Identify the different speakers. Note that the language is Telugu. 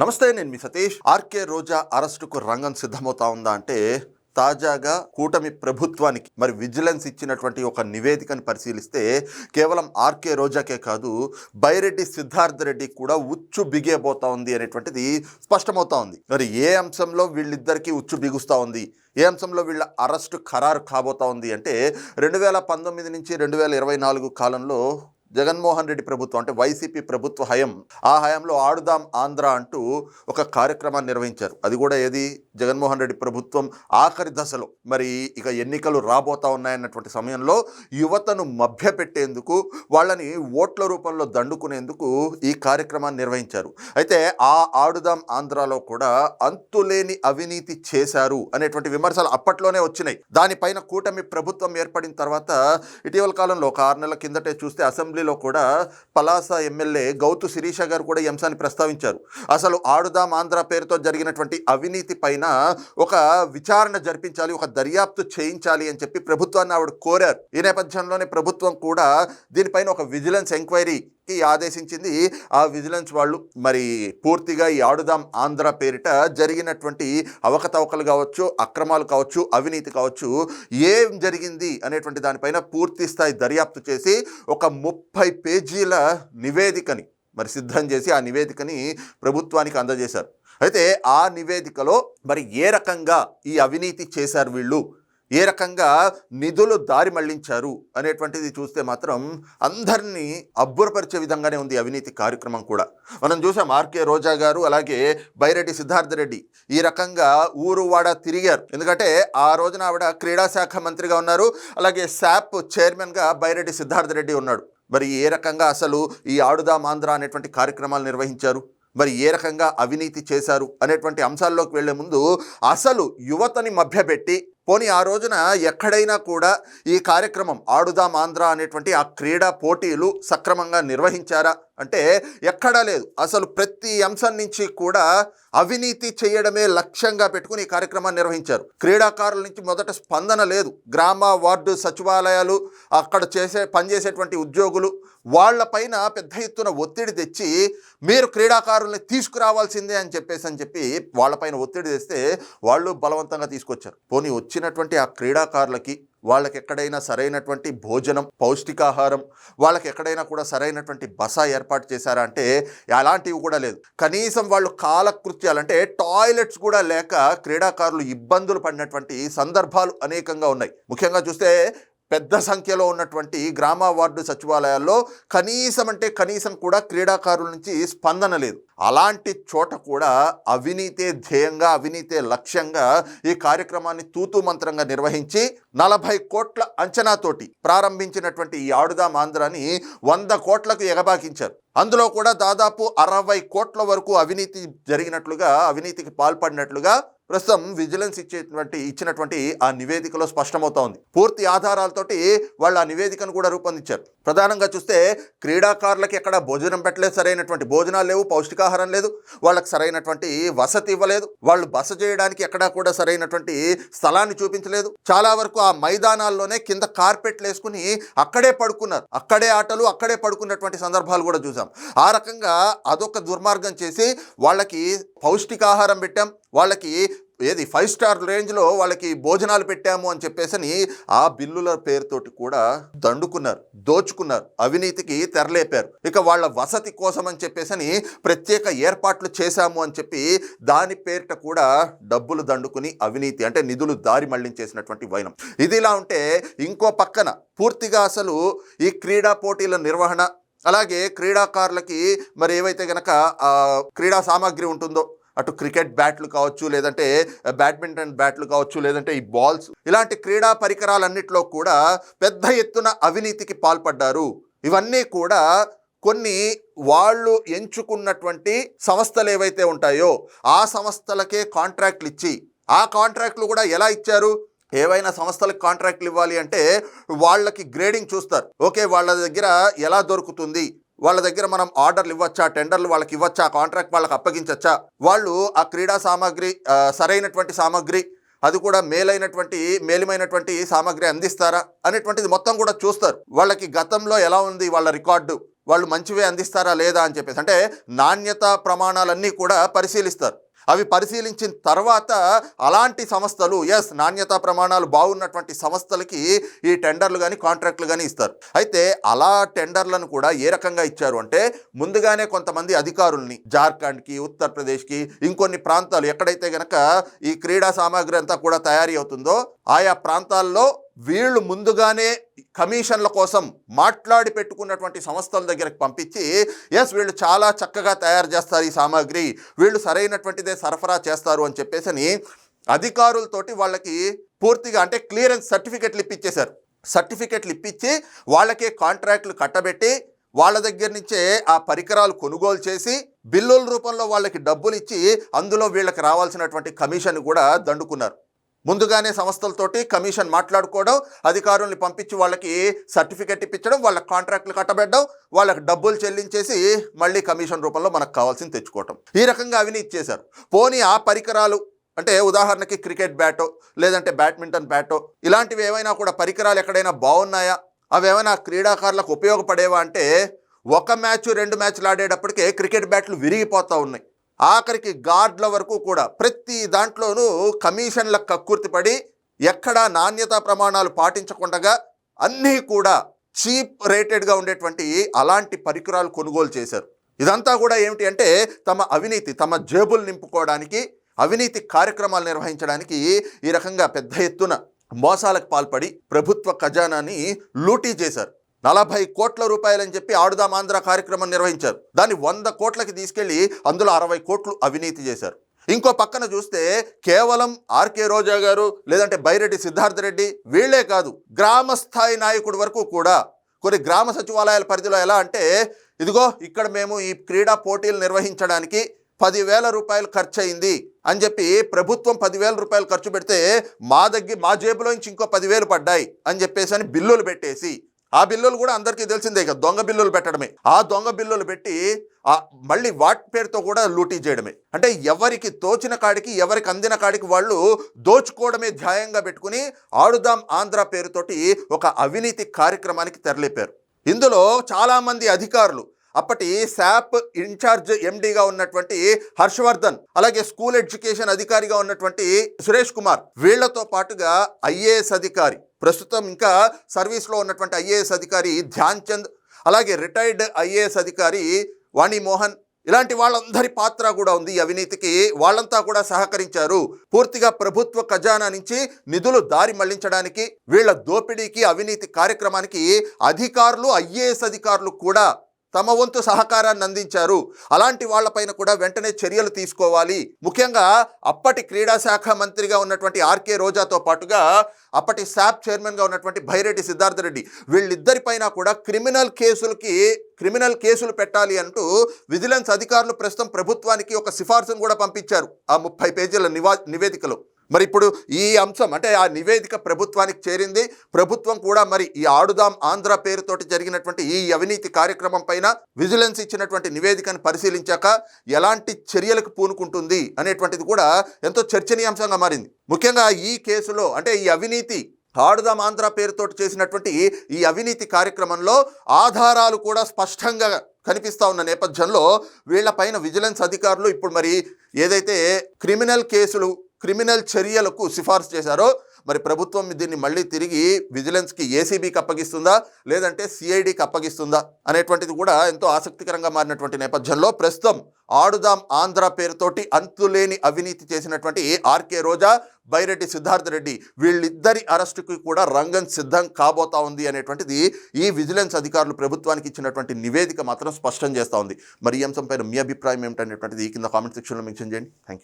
Speaker 1: నమస్తే, నేను మీ సతీష్. ఆర్కే రోజా అరెస్టుకు రంగం సిద్ధమవుతా ఉందా అంటే తాజాగా కూటమి ప్రభుత్వానికి మరి విజిలెన్స్ ఇచ్చినటువంటి ఒక నివేదికను పరిశీలిస్తే కేవలం ఆర్కే రోజాకే కాదు, బైరెడ్డి సిద్ధార్థ రెడ్డి కూడా ఉచ్చు బిగేబోతా ఉంది అనేటువంటిది స్పష్టమవుతా ఉంది. మరి ఏ అంశంలో వీళ్ళిద్దరికీ ఉచ్చు బిగుస్తూ ఉంది, ఏ అంశంలో వీళ్ళ అరెస్టు ఖరారు కాబోతా ఉంది అంటే 2019 నుంచి 2024 కాలంలో జగన్మోహన్ రెడ్డి ప్రభుత్వం అంటే వైసీపీ ప్రభుత్వ హయాంలో ఆడుదాం ఆంధ్ర అంటూ ఒక కార్యక్రమాన్ని నిర్వహించారు. అది కూడా ఏది, జగన్మోహన్ రెడ్డి ప్రభుత్వం ఆఖరి దశలో మరి ఇక ఎన్నికలు రాబోతా ఉన్నాయన్నటువంటి సమయంలో యువతను మభ్యపెట్టేందుకు, వాళ్ళని ఓట్ల రూపంలో దండుకునేందుకు ఈ కార్యక్రమాన్ని నిర్వహించారు. అయితే ఆ ఆడుదాం ఆంధ్రాలో కూడా అంతులేని అవినీతి చేశారు అనేటువంటి విమర్శలు అప్పట్లోనే వచ్చినాయి. దానిపైన కూటమి ప్రభుత్వం ఏర్పడిన తర్వాత ఇటీవల కాలంలో ఒక 6 నెలల కిందటే చూస్తే అసెంబ్లీలో కూడా పలాస ఎమ్మెల్యే గౌతు శిరీష గారు కూడా ఈ అంశాన్ని ప్రస్తావించారు. అసలు ఆడుదాం ఆంధ్ర పేరుతో జరిగినటువంటి అవినీతి పైన ఒక విచారణ జరిపించాలి, ఒక దర్యాప్తు చేయించాలి అని చెప్పి ప్రభుత్వాన్ని ఆవిడ కోరారు. ఈ నేపథ్యంలోనే ప్రభుత్వం కూడా దీనిపైన ఒక విజిలెన్స్ ఎంక్వైరీకి ఆదేశించింది. ఆ విజిలెన్స్ వాళ్ళు మరి పూర్తిగా ఈ ఆడుదాం ఆంధ్ర పేరిట జరిగినటువంటి అవకతవకలు కావచ్చు, అక్రమాలు కావచ్చు, అవినీతి కావచ్చు, ఏం జరిగింది అనేటువంటి దానిపైన పూర్తి స్థాయి దర్యాప్తు చేసి ఒక 30 పేజీల నివేదికని మరి సిద్ధం చేసి ఆ నివేదికని ప్రభుత్వానికి అందజేశారు. అయితే ఆ నివేదికలో మరి ఏ రకంగా ఈ అవినీతి చేశారు వీళ్ళు, ఏ రకంగా నిధులు దారి మళ్లించారు అనేటువంటిది చూస్తే మాత్రం అందరినీ అబ్బురపరిచే విధంగానే ఉంది అవినీతి కార్యక్రమం కూడా. మనం చూసాం ఆర్కే రోజా గారు అలాగే బైరెడ్డి సిద్ధార్థ రెడ్డి ఈ రకంగా ఊరు వాడ తిరిగారు. ఎందుకంటే ఆ రోజున ఆవిడ క్రీడా శాఖ మంత్రిగా ఉన్నారు, అలాగే శాప్ చైర్మన్గా బైరెడ్డి సిద్ధార్థ రెడ్డి ఉన్నాడు. మరి ఏ రకంగా అసలు ఈ ఆడుదాం ఆంధ్ర అనేటువంటి కార్యక్రమాలు నిర్వహించారు, మరి ఏ రకంగా అవినీతి చేశారు అనేటువంటి అంశాల్లోకి వెళ్లే ముందు అసలు యువతని మభ్యపెట్టి, పోనీ ఆ రోజున ఎక్కడైనా కూడా ఈ కార్యక్రమం ఆడుదాం ఆంధ్ర అనేటువంటి ఆ క్రీడా పోటీలు సక్రమంగా నిర్వహించారా అంటే ఎక్కడా లేదు. అసలు ప్రతి అంశం నుంచి కూడా అవినీతి చేయడమే లక్ష్యంగా పెట్టుకుని ఈ కార్యక్రమాన్ని నిర్వహించారు. క్రీడాకారుల నుంచి మొదట స్పందన లేదు. గ్రామ వార్డు సచివాలయాలు, అక్కడ పనిచేసేటువంటి ఉద్యోగులు, వాళ్లపైన పెద్ద ఎత్తున ఒత్తిడి తెచ్చి మీరు క్రీడాకారుల్ని తీసుకురావాల్సిందే అని చెప్పి వాళ్ళపైన ఒత్తిడి తెస్తే వాళ్ళు బలవంతంగా తీసుకొచ్చారు. పోనీ వచ్చినటువంటి ఆ క్రీడాకారులకి వాళ్ళకి ఎక్కడైనా సరైనటువంటి భోజనం, పౌష్టికాహారం, వాళ్ళకి ఎక్కడైనా కూడా సరైనటువంటి బస ఏర్పాటు చేశారా అంటే అలాంటివి కూడా లేదు. కనీసం వాళ్ళు కాలకృత్యాలంటే టాయిలెట్స్ కూడా లేక క్రీడాకారులు ఇబ్బందులు పడినటువంటి సందర్భాలు అనేకంగా ఉన్నాయి. ముఖ్యంగా చూస్తే పెద్ద సంఖ్యలో ఉన్నటువంటి గ్రామ వార్డు సచివాలయాల్లో కనీసం కూడా క్రీడాకారుల నుంచి స్పందన లేదు. అలాంటి చోట కూడా అవినీతే ధ్యేయంగా, అవినీతే లక్ష్యంగా ఈ కార్యక్రమాన్ని తూతూ మంత్రంగా నిర్వహించి 40 కోట్ల అంచనాతోటి ప్రారంభించినటువంటి ఈ ఆడుదాం ఆంధ్రాని 100 కోట్లకు ఎగబాకించారు. అందులో కూడా దాదాపు 60 కోట్ల వరకు అవినీతి జరిగినట్లుగా, అవినీతికి పాల్పడినట్లుగా ప్రస్తుతం విజిలెన్స్ ఇచ్చినటువంటి ఆ నివేదికలో స్పష్టమవుతా ఉంది. పూర్తి ఆధారాలతోటి వాళ్ళు ఆ నివేదికను కూడా రూపొందించారు. ప్రధానంగా చూస్తే క్రీడాకారులకి ఎక్కడ భోజనం పెట్టలేదు, సరైనటువంటి భోజనాలు లేవు, పౌష్టికాహారం లేదు, వాళ్ళకి సరైనటువంటి వసతి ఇవ్వలేదు, వాళ్ళు బస చేయడానికి ఎక్కడా కూడా సరైనటువంటి స్థలాన్ని చూపించలేదు. చాలా వరకు ఆ మైదానాల్లోనే కింద కార్పెట్లు వేసుకుని అక్కడే పడుకున్నారు, అక్కడే ఆటలు, అక్కడే పడుకున్నటువంటి సందర్భాలు కూడా చూసాం. ఆ రకంగా అదొక దుర్మార్గం చేసి వాళ్ళకి పౌష్టికాహారం పెట్టాం, వాళ్ళకి 5 స్టార్ రేంజ్లో వాళ్ళకి భోజనాలు పెట్టాము అని చెప్పేసి ఆ బిల్లుల పేరుతోటి కూడా దండుకున్నారు, దోచుకున్నారు, అవినీతికి తెరలేపారు. ఇక వాళ్ళ వసతి కోసం అని చెప్పేసి ప్రత్యేక ఏర్పాట్లు చేశాము అని చెప్పి దాని పేరిట కూడా డబ్బులు దండుకుని అవినీతి అంటే నిధులు దారి మళ్లించేసినటువంటి వైనం. ఇది ఇలా ఉంటే ఇంకో పక్కన పూర్తిగా అసలు ఈ క్రీడా పోటీల నిర్వహణ, అలాగే క్రీడాకారులకి మరి ఏవైతే గనక క్రీడా సామాగ్రి ఉంటుందో, అటు క్రికెట్ బ్యాట్లు కావచ్చు, లేదంటే బ్యాడ్మింటన్ బ్యాట్లు కావచ్చు, లేదంటే ఈ బాల్స్, ఇలాంటి క్రీడా పరికరాలన్నింటిలో కూడా పెద్ద ఎత్తున అవినీతికి పాల్పడ్డారు. ఇవన్నీ కూడా కొన్ని వాళ్ళు ఎంచుకున్నటువంటి సంస్థలు ఏవైతే ఉంటాయో ఆ సంస్థలకే కాంట్రాక్ట్లు ఇచ్చి, ఆ కాంట్రాక్ట్లు కూడా ఎలా ఇచ్చారు, ఏవైనా సంస్థలకు కాంట్రాక్ట్లు ఇవ్వాలి అంటే వాళ్ళకి గ్రేడింగ్ చూస్తారు. ఓకే, వాళ్ళ దగ్గర ఎలా దొరుకుతుంది, వాళ్ళ దగ్గర మనం ఆర్డర్లు ఇవ్వచ్చా, టెండర్లు వాళ్ళకి ఇవ్వచ్చా, కాంట్రాక్ట్ వాళ్ళకి అప్పగించచ్చా, వాళ్ళు ఆ క్రీడా సామాగ్రి సరైనటువంటి సామాగ్రి, అది కూడా మేలిమైనటువంటి సామాగ్రి అందిస్తారా అనేటువంటిది మొత్తం కూడా చూస్తారు. వాళ్ళకి గతంలో ఎలా ఉంది వాళ్ళ రికార్డు, వాళ్ళు మంచివే అందిస్తారా లేదా అని చెప్పేసి, అంటే నాణ్యత ప్రమాణాలన్నీ కూడా పరిశీలిస్తారు. అవి పరిశీలించిన తర్వాత అలాంటి సంస్థలు నాణ్యతా ప్రమాణాలు బాగున్నటువంటి సంస్థలకి ఈ టెండర్లు కానీ కాంట్రాక్టులు కానీ ఇస్తారు. అయితే అలా టెండర్లను కూడా ఏ రకంగా ఇచ్చారు అంటే, ముందుగానే కొంతమంది అధికారుల్ని జార్ఖండ్కి, ఉత్తరప్రదేశ్కి, ఇంకొన్ని ప్రాంతాలు ఎక్కడైతే గనక ఈ క్రీడా సామాగ్రి అంతా కూడా తయారీ అవుతుందో ఆయా ప్రాంతాల్లో వీళ్ళు ముందుగానే కమిషన్ల కోసం మాట్లాడి పెట్టుకున్నటువంటి సంస్థల దగ్గరకు పంపించి, వీళ్ళు చాలా చక్కగా తయారు చేస్తారు ఈ సామాగ్రి, వీళ్ళు సరైనటువంటిదే సరఫరా చేస్తారు అని చెప్పేసి అధికారులతోటి వాళ్ళకి పూర్తిగా అంటే క్లియరెన్స్ సర్టిఫికెట్లు ఇప్పించేశారు. సర్టిఫికెట్లు ఇప్పించి వాళ్ళకే కాంట్రాక్టులు కట్టబెట్టి వాళ్ళ దగ్గర నుంచే ఆ పరికరాలు కొనుగోలు చేసి బిల్లుల రూపంలో వాళ్ళకి డబ్బులు ఇచ్చి అందులో వీళ్ళకి రావాల్సినటువంటి కమిషన్ కూడా దండుకున్నారు. ముందుగానే సంస్థలతోటి కమిషన్ మాట్లాడుకోవడం, అధికారుల్ని పంపించి వాళ్ళకి సర్టిఫికెట్ ఇప్పించడం, వాళ్ళ కాంట్రాక్టులు కట్టబెట్టడం, వాళ్ళకి డబ్బులు చెల్లించేసి మళ్ళీ కమిషన్ రూపంలో మనకు కావాల్సింది తెచ్చుకోవటం. ఈ రకంగా అవినీతి చేశారు. పోనీ ఆ పరికరాలు అంటే ఉదాహరణకి క్రికెట్ బ్యాటో లేదంటే బ్యాడ్మింటన్ బ్యాటో ఇలాంటివి ఏమైనా కూడా పరికరాలు ఎక్కడైనా బాగున్నాయా, అవి ఏమైనా క్రీడాకారులకు ఉపయోగపడేవా అంటే, ఒక మ్యాచ్ 2 మ్యాచ్లు ఆడేటప్పటికే క్రికెట్ బ్యాట్లు విరిగిపోతూ ఉన్నాయి. ఆఖరికి గార్డ్ల వరకు కూడా ప్రతి దాంట్లోనూ కమిషన్ల కక్కుర్తిపడి ఎక్కడా నాణ్యతా ప్రమాణాలు పాటించకుండా అన్నీ కూడా చీప్ రేటెడ్గా ఉండేటువంటి అలాంటి పరికరాలు కొనుగోలు చేశారు. ఇదంతా కూడా ఏమిటి అంటే తమ అవినీతి, తమ జేబులు నింపుకోవడానికి, అవినీతి కార్యక్రమాలు నిర్వహించడానికి ఈ రకంగా పెద్ద ఎత్తున మోసాలకు పాల్పడి ప్రభుత్వ ఖజానాని లూటీ చేశారు. 40 కోట్ల రూపాయలని చెప్పి ఆడుదాం ఆంధ్ర కార్యక్రమం నిర్వహించారు. దాన్ని 100 కోట్లకి తీసుకెళ్లి అందులో 60 కోట్లు అవినీతి చేశారు. ఇంకో పక్కన చూస్తే కేవలం ఆర్కే రోజా గారు లేదంటే బైరెడ్డి సిద్ధార్థ రెడ్డి వీళ్లే కాదు, గ్రామ స్థాయి నాయకుడి వరకు కూడా కొన్ని గ్రామ సచివాలయాల పరిధిలో ఎలా అంటే, ఇదిగో ఇక్కడ మేము ఈ క్రీడా పోటీలు నిర్వహించడానికి 10,000 రూపాయలు ఖర్చు అయింది అని చెప్పి ప్రభుత్వం 10,000 రూపాయలు ఖర్చు పెడితే మా జేబులో నుంచి ఇంకో 10,000 పడ్డాయి అని చెప్పేసి అని బిల్లులు పెట్టేసి, ఆ బిల్లులు కూడా అందరికీ తెలిసిందే ఇక దొంగ బిల్లులు పెట్టడమే. ఆ దొంగ బిల్లులు పెట్టి మళ్ళీ వాటి పేరుతో కూడా లూటీ చేయడమే. అంటే ఎవరికి తోచిన కాడికి, ఎవరికి అందిన కాడికి వాళ్ళు దోచుకోవడమే ధ్యేయంగా పెట్టుకుని ఆడుదాం ఆంధ్ర పేరుతోటి ఒక అవినీతి కార్యక్రమానికి తెరలేపారు. ఇందులో చాలామంది అధికారులు, అప్పటి శాప్ ఇన్ఛార్జ్ ఎండీగా ఉన్నటువంటి హర్షవర్ధన్, అలాగే స్కూల్ ఎడ్యుకేషన్ అధికారిగా ఉన్నటువంటి సురేష్ కుమార్, వీళ్లతో పాటుగా ఐఏఎస్ అధికారి, ప్రస్తుతం ఇంకా సర్వీస్లో ఉన్నటువంటి ఐఏఎస్ అధికారి ధ్యాన్ చంద్, అలాగే రిటైర్డ్ ఐఏఎస్ అధికారి వాణి మోహన్, ఇలాంటి వాళ్ళందరి పాత్ర కూడా ఉంది ఈ అవినీతికి. వాళ్ళంతా కూడా సహకరించారు. పూర్తిగా ప్రభుత్వ ఖజానా నుంచి నిధులు దారి మళ్లించడానికి, వీళ్ళ దోపిడీకి, అవినీతి కార్యక్రమానికి అధికారులు, ఐఏఎస్ అధికారులు కూడా తమ వంతు సహకారాన్ని అందించారు. అలాంటి వాళ్ళపైన కూడా వెంటనే చర్యలు తీసుకోవాలి. ముఖ్యంగా అప్పటి క్రీడా శాఖ మంత్రిగా ఉన్నటువంటి ఆర్కే రోజాతో పాటుగా అప్పటి శాప్ చైర్మన్గా ఉన్నటువంటి బైరెడ్డి సిద్ధార్థ రెడ్డి, వీళ్ళిద్దరిపైన కూడా క్రిమినల్ కేసులు పెట్టాలి అంటూ విజిలెన్స్ అధికారులు ప్రస్తుతం ప్రభుత్వానికి ఒక సిఫార్సును కూడా పంపించారు ఆ 30 పేజీల నివేదికలో. మరి ఇప్పుడు ఈ అంశం అంటే ఆ నివేదిక ప్రభుత్వానికి చేరింది. ప్రభుత్వం కూడా మరి ఈ ఆడుదాం ఆంధ్ర పేరుతోటి జరిగినటువంటి ఈ అవినీతి కార్యక్రమం పైన విజిలెన్స్ ఇచ్చినటువంటి నివేదికను పరిశీలించాక ఎలాంటి చర్యలకు పూనుకుంటుంది అనేటువంటిది కూడా ఎంతో చర్చనీయాంశంగా మారింది. ముఖ్యంగా ఈ కేసులో అంటే ఈ అవినీతి ఆడుదాం ఆంధ్ర పేరుతోటి చేసినటువంటి ఈ అవినీతి కార్యక్రమంలో ఆధారాలు కూడా స్పష్టంగా కనిపిస్తూ ఉన్న నేపథ్యంలో వీళ్లపైన విజిలెన్స్ అధికారులు ఇప్పుడు మరి ఏదైతే క్రిమినల్ చర్యలకు సిఫార్సు చేశారో, మరి ప్రభుత్వం దీన్ని మళ్ళీ తిరిగి విజిలెన్స్కి, ఏసీబీకి అప్పగిస్తుందా లేదంటే సిఐడికి అప్పగిస్తుందా అనేటువంటిది కూడా ఎంతో ఆసక్తికరంగా మారినటువంటి నేపథ్యంలో ప్రస్తుతం ఆడుదాం ఆంధ్ర పేరుతోటి అంతులేని అవినీతి చేసినటువంటి ఆర్కే రోజా, బైరెడ్డి సిద్ధార్థ రెడ్డి వీళ్ళిద్దరి అరెస్టుకి కూడా రంగం సిద్ధం కాబోతా ఉంది అనేటువంటిది ఈ విజిలెన్స్ అధికారులు ప్రభుత్వానికి ఇచ్చినటువంటి నివేదిక మాత్రం స్పష్టం చేస్తూ ఉంది. మరి ఈ అంశంపైన మీ అభిప్రాయం ఏమిటనేటువంటిది కింద కామెంట్ సెక్షన్లో మెన్షన్ చేయండి. Thank you.